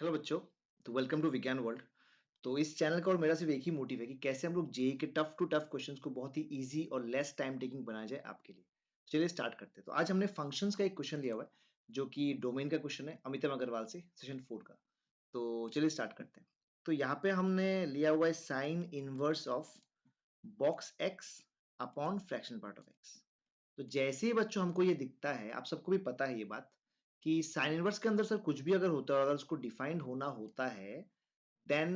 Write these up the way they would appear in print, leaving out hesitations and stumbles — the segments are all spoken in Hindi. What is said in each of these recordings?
हेलो बच्चों। तो वेलकम टू विज्ञान वर्ल्ड। तो इस चैनल का और मेरा सिर्फ एक ही मोटिव है कि कैसे हम लोग जेई के टफ टू टफ क्वेश्चंस को बहुत ही इजी और लेस टाइम टेकिंग बनाया जाए आपके लिए। चलिए स्टार्ट करते हैं। तो आज हमने फंक्शंस का एक क्वेश्चन लिया हुआ है जो कि डोमेन का क्वेश्चन है, अमिताभ अग्रवाल से, सेशन 4 का। तो चलिए स्टार्ट करते हैं। तो यहाँ पे हमने लिया हुआ है sine inverse of box x upon fractional part of x. तो जैसे ही बच्चों हमको ये दिखता है, आप सबको भी पता है ये बात कि साइन इनवर्स के अंदर सर कुछ भी अगर होता है, अगर उसको डिफाइंड होना होता है, then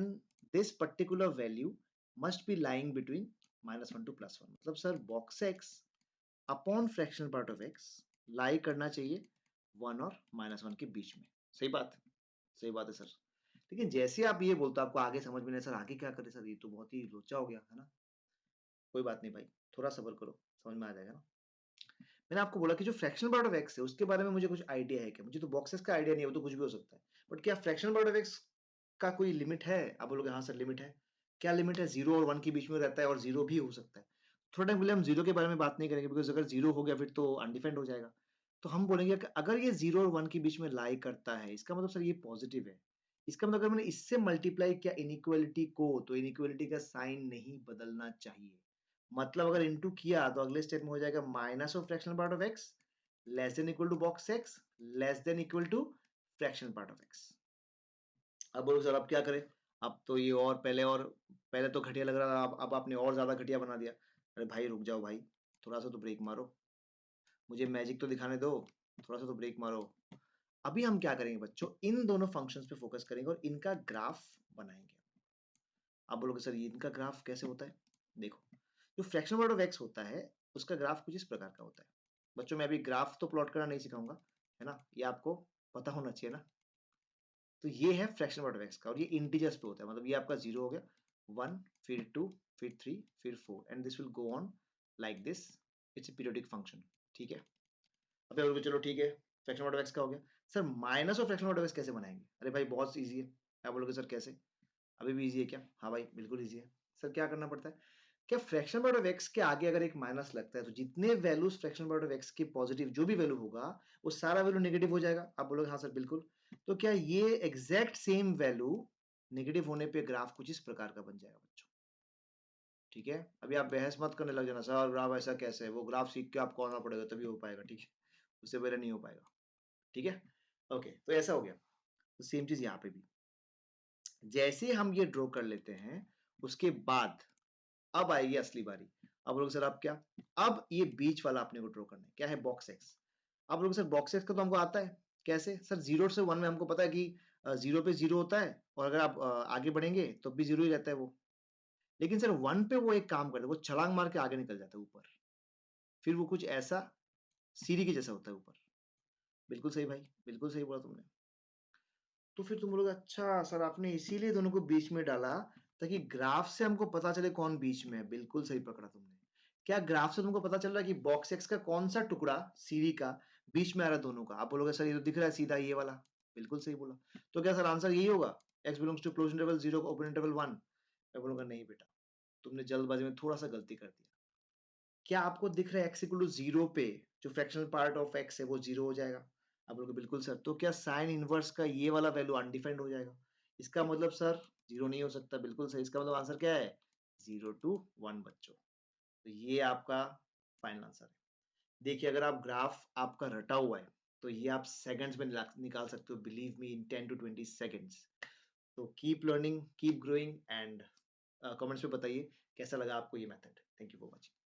this particular value must be lying between -1 to +1। मतलब sir box x upon fractional part of x लाई करना चाहिए 1 और -1 के बीच में। सही बात, सही बात है सर। लेकिन जैसे आप ये बोलते हो आपको आगे समझ में नहीं, सर आगे क्या करें सर, ये तो बहुत ही लोचा हो गया है ना। कोई बात नहीं भाई, थोड़ा सब्र करो, समझ में आ जाएगा ना। मैंने आपको बोला कि जो फ्रैक्शनल पार्ट ऑफ एक्स है उसके बारे में मुझे कुछ आइडिया है क्या, मुझे तो बॉक्सेस का आइडिया नहीं है, वो तो कुछ भी हो सकता है। बट क्या फ्रैक्शनल पार्ट ऑफ एक्स का कोई लिमिट है? आप बोलोगे हाँ सर लिमिट है। क्या लिमिट है? 0 और 1 के बीच में रहता है और 0 भी हो सकता है। थोड़ा टाइम के लिए हम 0 के बारे में बात नहीं करेंगे, बिकॉज़ अगर 0 हो गया फिर तो अनडिफाइंड हो जाएगा। तो हम बोलेंगे कि अगर ये 0 और 1 के बीच में लाई करता है, इसका मतलब सर ये पॉजिटिव है। इसका मतलब अगर मैंने इससे मल्टीप्लाई किया इनइक्वालिटी को, तो इनइक्वालिटी का साइन नहीं बदलना चाहिए। मतलब अगर इनटू किया तो अगले स्टेप में हो जाएगा minus of fractional part of X less than equal to box X less than equal to fractional part of X. अब बोलो सर अब क्या करें? अब तो ये और पहले तो घटिया लग रहा था, अब आपने और ज्यादा घटिया बना दिया। अरे भाई रुक जाओ भाई, थोड़ा सा तो ब्रेक मारो, मुझे मैजिक तो दिखाने दो, थोड़ा सा तो ब्रेक मारो। अभी हम क्या करेंगे बच्चों, इन दोनों फंक्शंस पे फोकस करेंगे और इनका ग्राफ बनाएंगे। आप बोलोगे सर ये इनका ग्राफ कैसे होता है? देखो, जो फ्रैक्शनल पार्ट ऑफ एक्स होता है उसका ग्राफ कुछ इस प्रकार का होता है। बच्चों मैं अभी ग्राफ तो प्लॉट करना नहीं सिखाऊंगा, है ना, ये आपको पता होना चाहिए ना। तो ये है फ्रैक्शनल पार्ट ऑफ एक्स का और ये इंटीजर्स पे होता है। मतलब ये आपका 0 हो गया, 1 फिर 2 फिर 3 फिर 4 and this will go on like this. It's a periodic function. ठीक है। अब बोलोगे चलो ठीक है, फ्रैक्शनल पार्ट ऑफ एक्स का हो गया। Sir minus of fractional part of x कैसे बनाएंगे? अरे भाई बहुत ईजी है। आप बोलोगे सर कैसे? अभी भी ईजी है क्या? हाँ भाई बिल्कुल ईजी है। सर क्या करना पड़ता है? क्या फ्रैक्शनल पार्ट ऑफ एक्स के आगे अगर एक माइनस लगता है तो जितने values fractional part of x के पॉजिटिव जो भी वैल्यू होगा वो सारा वैल्यू नेगेटिव हो जाएगा। आप बोलोगे हाँ सर बिल्कुल। तो क्या ये एग्जैक्ट सेम वैल्यू नेगेटिव होने पे ग्राफ कुछ इस प्रकार का बन जाएगा बच्चों। ठीक है, अभी आप बहस मत करने लग जाना सर ग्राफ ऐसा कैसे है, वो ग्राफ सीख के आपको आना पड़ेगा तभी हो पाएगा। ठीक है, उससे पहले नहीं हो पाएगा। ठीक है, ओके तो ऐसा हो गया। तो सेम चीज यहाँ पे भी, जैसे हम ये ड्रॉ कर लेते हैं उसके बाद अब आएगी असली बारी। अब बोलोगे सर अब क्या? अब ये बीच वाला अपने को ड्रॉ करना है, क्या है? Box x. अब बोलोगे सर बॉक्स एक्स का तो हमको आता है, कैसे? सर 0 से 1 में हमको पता है कि 0 पे 0 होता है और अगर आप आगे बढ़ेंगे तो भी 0 ही रहता है वो। लेकिन सर 1 पे वो एक काम करता है, वो छलांग मार के आगे निकल जाता है ऊपर। फिर वो कुछ ऐसा सीढ़ी के जैसा होता है ऊपर। बिल्कुल सही भाई, बिल्कुल सही बोला तुमने। तो फिर तुम बोलोगे अच्छा सर आपने इसीलिए दोनों को बीच में डाला ताकि ग्राफ से हमको पता चले कौन बीच में है। बिल्कुल सही पकड़ा तुमने। क्या ग्राफ से तुमको पता चल रहा है कि बॉक्स एक्स का कौन सा टुकड़ा सीढ़ी का बीच में आ रहा है दोनों का? आप बोलोगे सर ये तो दिख रहा है सीधा ये वाला। बिल्कुल सही बोला। तो क्या सर आंसर यही होगा, X belongs to close interval 0 open interval 1? मैं बोलूंगा नहीं बेटा, तुमने जल्दबाजी में थोड़ा सा गलती कर दिया। क्या आपको दिख रहा है एक्स इक्वल टू 0 पे जो फ्रैक्शनल पार्ट ऑफ एक्स है वो 0 हो जाएगा? आप बोलोगे बिल्कुल सर। तो क्या साइन इनवर्स का ये वाला वैल्यू अनडिफाइंड हो जाएगा? इसका मतलब सर 0 नहीं हो सकता। बिल्कुल सही। इसका मतलब आंसर क्या है? 0 टू 1 बच्चों। तो ये आपका फाइनल आंसर है। देखिए अगर आप ग्राफ आपका रटा हुआ है तो ये आप सेकंड्स में निकाल सकते हो, believe me, in 10 to 20 seconds. तो keep learning, keep growing and comments में बताइए कैसा लगा आपको ये method. Thank you for watching.